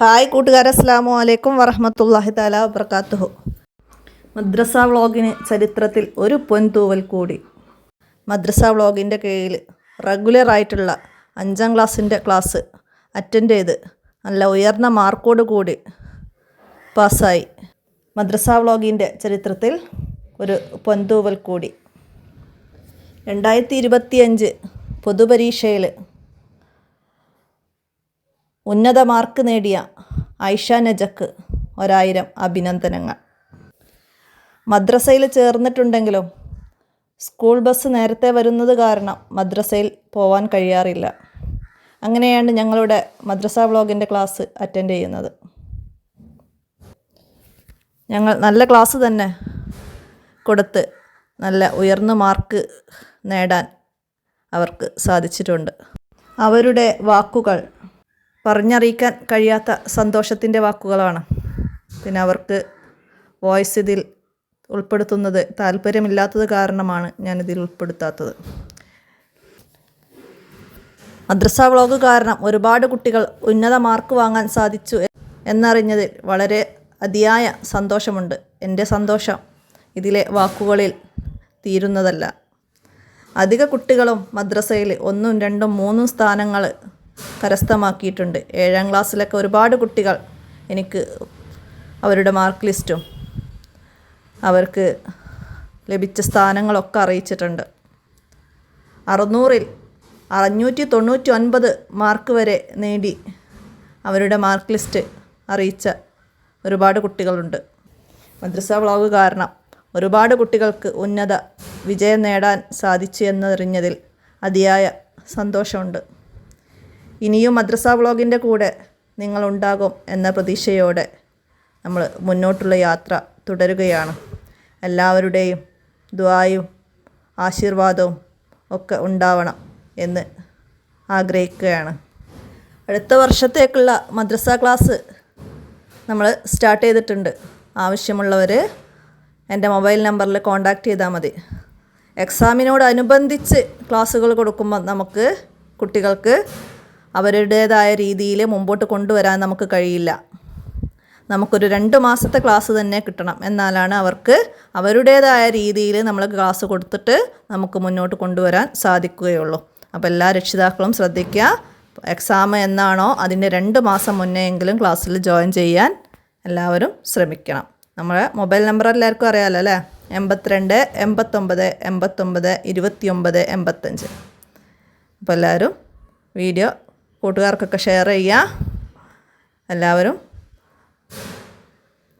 Hi കൂട്ടുകാരെ, അസ്സലാമു അലൈക്കും വറഹ്മത്തുള്ളാഹി തആല വബറകാതുഹു. മദ്രസ വ്ളോഗിന് ചരിത്രത്തിൽ ഒരു പൊൻതൂവൽ കൂടി. മദ്രസ വ്ളോഗിൻ്റെ കീഴിൽ റെഗുലറായിട്ടുള്ള 5ാം ക്ലാസ്സിൻ്റെ ക്ലാസ് അറ്റൻഡ് ചെയ്ത് നല്ല ഉയർന്ന മാർക്കോട് കൂടി പാസ്സായി. മദ്രസ വ്ളോഗിൻ്റെ ചരിത്രത്തിൽ ഒരു പൊൻതൂവൽ കൂടി. 2025 പൊതുപരീക്ഷയിൽ ഉന്നത മാർക്ക് നേടിയ ആയിഷ നജക്ക് 1000 അഭിനന്ദനങ്ങൾ. മദ്രസയിൽ ചേർന്നിട്ടുണ്ടെങ്കിലും സ്കൂൾ ബസ് നേരത്തെ വരുന്നത് കാരണം മദ്രസയിൽ പോവാൻ കഴിയാറില്ല. അങ്ങനെയാണ് ഞങ്ങളുടെ മദ്രസ വ്ളോഗിൻ്റെ ക്ലാസ് അറ്റൻഡ് ചെയ്യുന്നത്. ഞങ്ങൾ നല്ല ക്ലാസ് തന്നെ കൊടുത്ത് നല്ല ഉയർന്ന മാർക്ക് നേടാൻ അവർക്ക് സാധിച്ചിട്ടുണ്ട്. അവരുടെ വാക്കുകൾ പറഞ്ഞറിയിക്കാൻ കഴിയാത്ത സന്തോഷത്തിൻ്റെ വാക്കുകളാണ്. പിന്നെ അവർക്ക് വോയിസ് ഇതിൽ ഉൾപ്പെടുത്തുന്നത് താല്പര്യമില്ലാത്തത് കാരണമാണ് ഞാനിതിൽ ഉൾപ്പെടുത്താത്തത്. മദ്രസ വ്ളോഗ് കാരണം ഒരുപാട് കുട്ടികൾ ഉന്നത മാർക്ക് വാങ്ങാൻ സാധിച്ചു എന്നറിഞ്ഞതിൽ വളരെ അതിയായ സന്തോഷമുണ്ട്. എൻ്റെ സന്തോഷം ഇതിലെ വാക്കുകളിൽ തീരുന്നതല്ല. അധിക കുട്ടികളും മദ്രസയിൽ 1, 2, 3 സ്ഥാനങ്ങൾ കരസ്ഥമാക്കിയിട്ടുണ്ട്. 7ാം ക്ലാസ്സിലൊക്കെ ഒരുപാട് കുട്ടികൾ എനിക്ക് അവരുടെ മാർക്ക് ലിസ്റ്റും അവർക്ക് ലഭിച്ച സ്ഥാനങ്ങളൊക്കെ അറിയിച്ചിട്ടുണ്ട്. 600ൽ 599 മാർക്ക് വരെ നേടി അവരുടെ മാർക്ക് ലിസ്റ്റ് അറിയിച്ച ഒരുപാട് കുട്ടികളുണ്ട്. മദ്രസ വ്ളോഗ് കാരണം ഒരുപാട് കുട്ടികൾക്ക് ഉന്നത വിജയം നേടാൻ സാധിച്ചു എന്നറിഞ്ഞതിൽ അതിയായ സന്തോഷമുണ്ട്. ഇനിയും മദ്രസ വ്ളോഗിൻ്റെ കൂടെ നിങ്ങളുണ്ടാകും എന്ന പ്രതീക്ഷയോടെ നമ്മൾ മുന്നോട്ടുള്ള യാത്ര തുടരുകയാണ്. എല്ലാവരുടെയും ദുആയും ആശീർവാദവും ഒക്കെ ഉണ്ടാവണം എന്ന് ആഗ്രഹിക്കുകയാണ്. അടുത്ത വർഷത്തേക്കുള്ള മദ്രസ ക്ലാസ് നമ്മൾ സ്റ്റാർട്ട് ചെയ്തിട്ടുണ്ട്. ആവശ്യമുള്ളവർ എൻ്റെ മൊബൈൽ നമ്പറിൽ കോൺടാക്റ്റ് ചെയ്താൽ മതി. എക്സാമിനോടനുബന്ധിച്ച് ക്ലാസ്സുകൾ കൊടുക്കുമ്പോൾ നമുക്ക് കുട്ടികൾക്ക് അവരുടേതായ രീതിയിൽ മുമ്പോട്ട് കൊണ്ടുവരാൻ നമുക്ക് കഴിയില്ല. നമുക്കൊരു 2 മാസത്തെ ക്ലാസ് തന്നെ കിട്ടണം. എന്നാലാണ് അവർക്ക് അവരുടേതായ രീതിയിൽ നമ്മൾ ക്ലാസ് കൊടുത്തിട്ട് നമുക്ക് മുന്നോട്ട് കൊണ്ടുവരാൻ സാധിക്കുകയുള്ളൂ. അപ്പോൾ എല്ലാ രക്ഷിതാക്കളും ശ്രദ്ധിക്കുക. എക്സാം എന്നാണോ അതിൻ്റെ 2 മാസം മുന്നേ എങ്കിലും ക്ലാസ്സിൽ ജോയിൻ ചെയ്യാൻ എല്ലാവരും ശ്രമിക്കണം. നമ്മളെ മൊബൈൽ നമ്പർ എല്ലാവർക്കും അറിയാമല്ലോ അല്ലേ? 82 89 89 29 85. അപ്പോൾ എല്ലാവരും വീഡിയോ കൂട്ടുകാർക്കൊക്കെ ഷെയർ ചെയ്യുക. എല്ലാവരും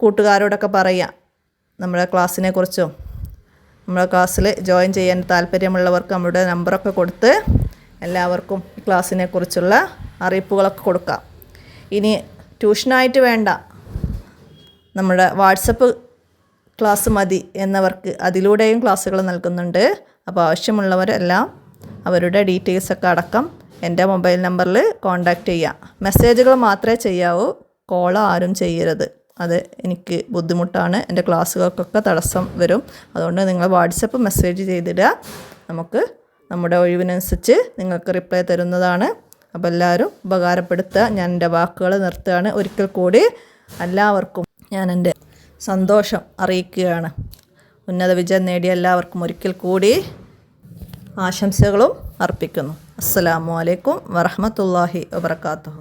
കൂട്ടുകാരോടൊക്കെ പറയുക നമ്മുടെ ക്ലാസ്സിനെ കുറിച്ചും നമ്മുടെ ക്ലാസ്സിൽ ജോയിൻ ചെയ്യാൻ താല്പര്യമുള്ളവർക്ക് നമ്മുടെ നമ്പറൊക്കെ കൊടുത്ത് എല്ലാവർക്കും ഈ ക്ലാസ്സിനെ കുറിച്ചുള്ള അറിയിപ്പുകളൊക്കെ കൊടുക്കാം. ഇനി ട്യൂഷനായിട്ട് വേണ്ട, നമ്മുടെ വാട്സപ്പ് ക്ലാസ് മതി എന്നവർക്ക് അതിലൂടെയും ക്ലാസ്സുകൾ നൽകുന്നുണ്ട്. അപ്പോൾ ആവശ്യമുള്ളവരെല്ലാം അവരുടെ ഡീറ്റെയിൽസൊക്കെ അടക്കം എൻ്റെ മൊബൈൽ നമ്പറിൽ കോൺടാക്റ്റ് ചെയ്യുക. മെസ്സേജുകൾ മാത്രമേ ചെയ്യാവൂ, കോൾ ആരും ചെയ്യരുത്. അത് എനിക്ക് ബുദ്ധിമുട്ടാണ്, എൻ്റെ ക്ലാസ്സുകൾക്കൊക്കെ തടസ്സം വരും. അതുകൊണ്ട് നിങ്ങൾ വാട്സപ്പ് മെസ്സേജ് ചെയ്തിടുക. നമുക്ക് നമ്മുടെ ഒഴിവിനനുസരിച്ച് നിങ്ങൾക്ക് റിപ്ലൈ തരുന്നതാണ്. അപ്പോൾ എല്ലാവരും ഉപകാരപ്പെടുത്തുക. ഞാൻ എൻ്റെ വാക്കുകൾ നിർത്തുകയാണ്. ഒരിക്കൽ കൂടി എല്ലാവർക്കും ഞാൻ എൻ്റെ സന്തോഷം അറിയിക്കുകയാണ്. ഉന്നത വിജയം നേടിയ എല്ലാവർക്കും ഒരിക്കൽ കൂടി ആശംസകളും അർപ്പിക്കുന്നു. അസ്സലാമു അലൈക്കും വറഹ്മത്തുള്ളാഹി വബറകാതുഹു.